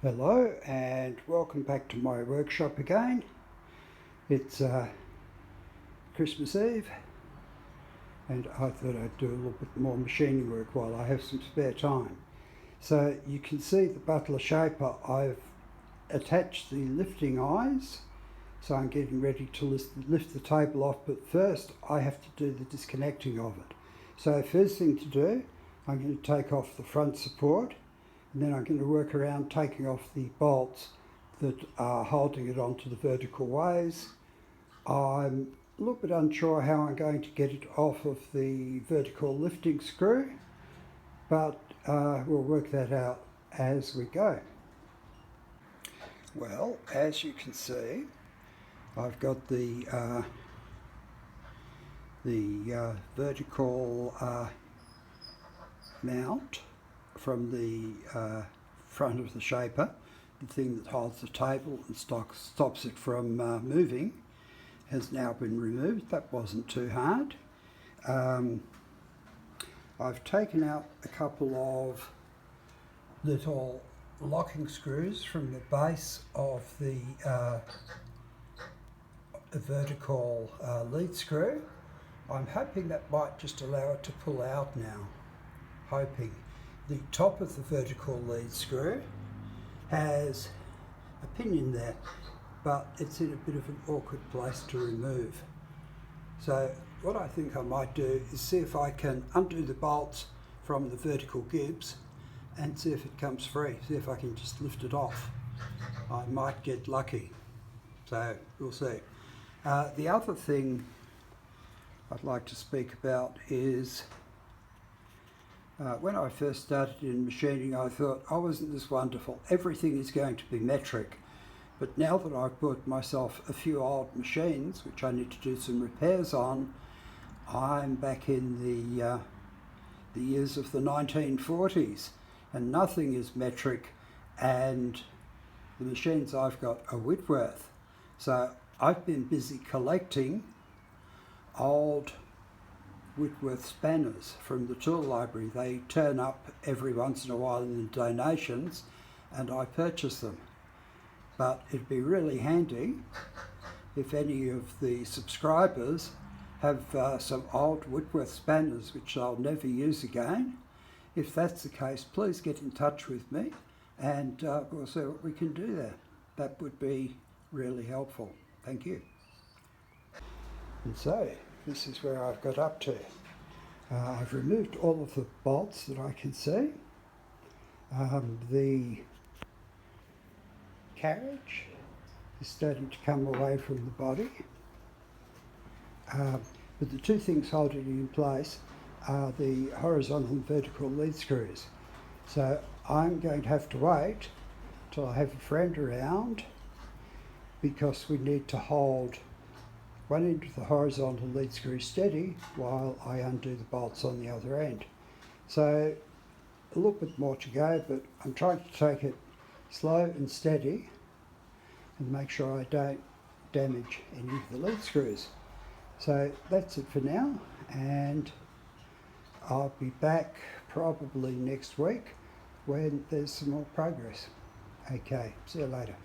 Hello and welcome back to my workshop again. It's Christmas Eve and I thought I'd do a little bit more machining work while I have some spare time. So you can see the Butler shaper. I've attached the lifting eyes, so I'm getting ready to lift the table off, but first I have to do the disconnecting of it. So first thing to do, I'm going to take off the front support, and then I'm going to work around taking off the bolts that are holding it onto the vertical ways. I'm a little bit unsure how I'm going to get it off of the vertical lifting screw, but we'll work that out as we go. Well, as you can see, I've got the vertical mount from the front of the shaper, the thing that holds the table and stops it from moving, has now been removed. That wasn't too hard. I've taken out a couple of little locking screws from the base of the vertical lead screw. I'm hoping that might just allow it to pull out now. Hoping. The top of the vertical lead screw has a pinion there, but it's in a bit of an awkward place to remove. So what I think I might do is see if I can undo the bolts from the vertical gibs and see if it comes free, see if I can just lift it off. I might get lucky, so we'll see. The other thing I'd like to speak about is when I first started in machining, I thought, oh, isn't this wonderful? Everything is going to be metric. But now that I've bought myself a few old machines, which I need to do some repairs on, I'm back in the years of the 1940s, and nothing is metric, and the machines I've got are Whitworth. So I've been busy collecting old Whitworth spanners from the tool library. They turn up every once in a while in the donations and I purchase them. But it'd be really handy if any of the subscribers have some old Whitworth spanners which I'll never use again. If that's the case, please get in touch with me and we'll see what we can do there. That would be really helpful. Thank you. And so, this is where I've got up to. I've removed all of the bolts that I can see. The carriage is starting to come away from the body. But the two things holding it in place are the horizontal and vertical lead screws. So I'm going to have to wait till I have a friend around, because we need to hold one end of the horizontal lead screw steady while I undo the bolts on the other end. So a little bit more to go, but I'm trying to take it slow and steady and make sure I don't damage any of the lead screws. So that's it for now, and I'll be back probably next week when there's some more progress. Okay, see you later.